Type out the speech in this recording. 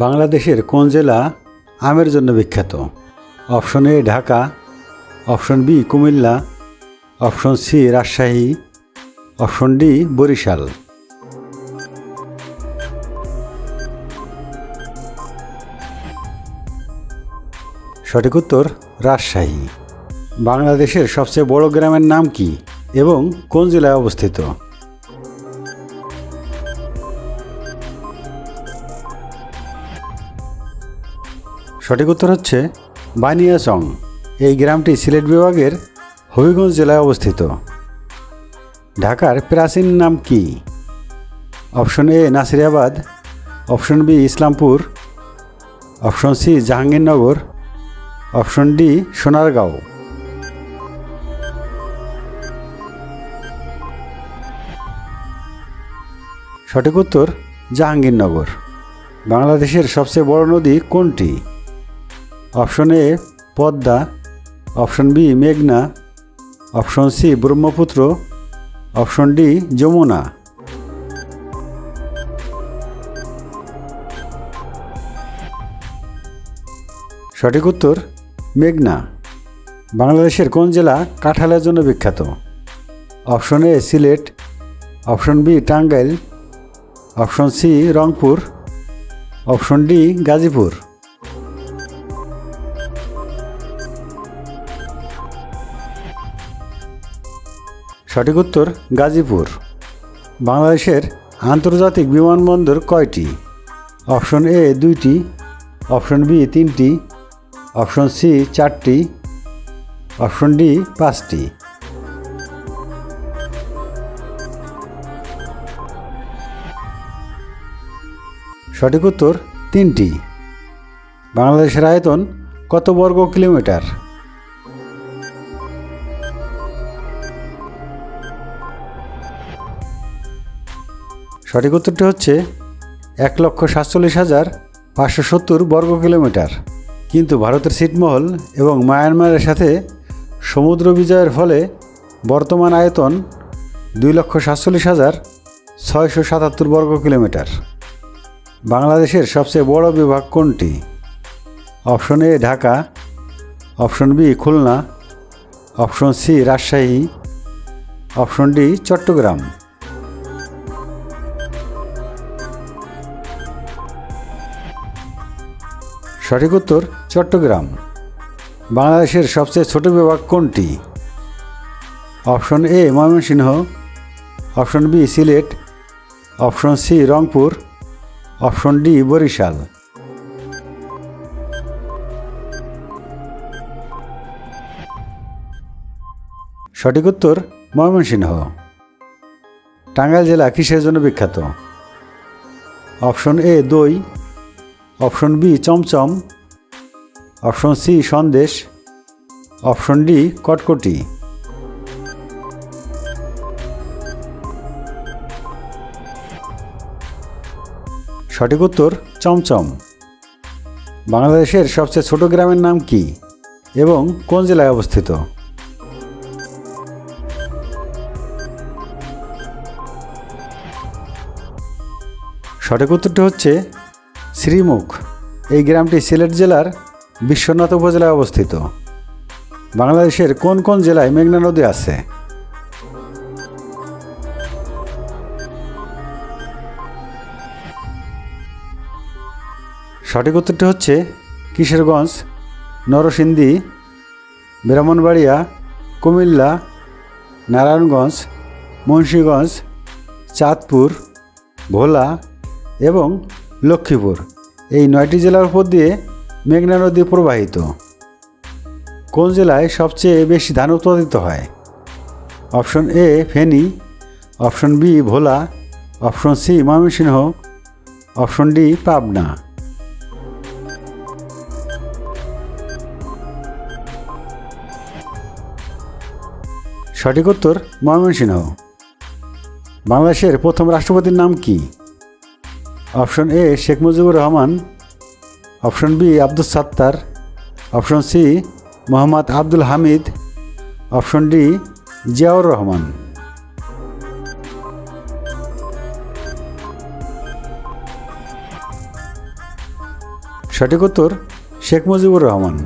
বাংলাদেশের কোন জেলা আমের জন্য বিখ্যাত? Option A Dhaka, option B Comilla, option C Rajshahi, option D Barisal. সঠিক উত্তর রাজশাহী। বাংলাদেশের সবচেয়ে বড় গ্রামের নাম কি এবং কোন জেলায় অবস্থিত? সঠিক উত্তর হচ্ছে বানিয়াচং। এই গ্রামটি সিলেট বিভাগের হবিগঞ্জ জেলায় অবস্থিত। ঢাকার প্রাচীন নাম কি? Option A Nasirabad, option B Islampur, option C Jahangirnagar, option D Sonargaon. সঠিক উত্তর জাহাঙ্গীরনগর। বাংলাদেশের সবচেয়ে বড় নদী কোনটি? Option A Padma, option B মেঘনা, option C Brahmaputra, option D Jamuna. সঠিক উত্তর মেঘনা। বাংলাদেশের কোন জেলা কাঁঠালের জন্য বিখ্যাত? Option A Sylhet, option B Tangail, option C Rangpur, option D Gazipur. সঠিক উত্তর গাজীপুর। বাংলাদেশের আন্তর্জাতিক বিমানবন্দর কয়টি? অপশন এ 2টি, অপশন বি 3টি, অপশন সি 4টি, অপশন ডি 5টি। সঠিক উত্তর 3টি। বাংলাদেশের আয়তন কত বর্গ কিলোমিটার? সঠিক উত্তরটি হচ্ছে 1,47,570 বর্গ কিলোমিটার। কিন্তু ভারতের ছিটমহল এবং মায়ানমারের সাথে সমুদ্র বিজয়ের ফলে বর্তমান আয়তন 2,47,677 বর্গ কিলোমিটার। বাংলাদেশের সবচেয়ে বড় বিভাগ কোনটি? Option A Dhaka, option B Khulna, option C Rajshahi, option D Chittagong. সঠিক উত্তর চট্টগ্রাম। বাংলাদেশের সবচেয়ে ছোট বিভাগ কোনটি? Option A Mymensingh, option B Sylhet, option C Rangpur, option D Barisal. সঠিক উত্তর ময়মনসিংহ। টাঙ্গাইল জেলা কিসের জন্য বিখ্যাত? অপশন এ দই, অপশন বি চমচম, option C sandesh, option D কটকটি। সঠিক উত্তর চমচম। বাংলাদেশের সবচেয়ে ছোট গ্রামের নাম কি এবং কোন জেলায় অবস্থিত? সঠিক উত্তরটি হচ্ছে শ্রীমুখ। এই গ্রামটি সিলেট জেলার বিশ্বনাথ উপজেলায় অবস্থিত। বাংলাদেশের কোন কোন জেলায় মেঘনা নদী আছে? সঠিক উত্তরটি হচ্ছে কিশোরগঞ্জ, নরসিংদী, ব্রাহ্মণবাড়িয়া, কুমিল্লা, নারায়ণগঞ্জ, মুন্সিগঞ্জ, চাঁদপুর, ভোলা এবং লক্ষ্মীপুর। এই 9টি জেলার উপর দিয়ে মেঘনা নদী প্রবাহিত। কোন জেলায় সবচেয়ে বেশি ধান উৎপাদিত হয়? Option A Feni, option B Bhola, option C Mymensingh, option D Pabna. সঠিক উত্তর ময়মনসিংহ। বাংলাদেশের প্রথম রাষ্ট্রপতির নাম কি? Option A Sheikh Mujibur Rahman, option B Abdus Sattar, option C Mohammad Abdul Hamid, option D Ziaur Rahman. সঠিক উত্তর শেখ মুজিবুর রহমান।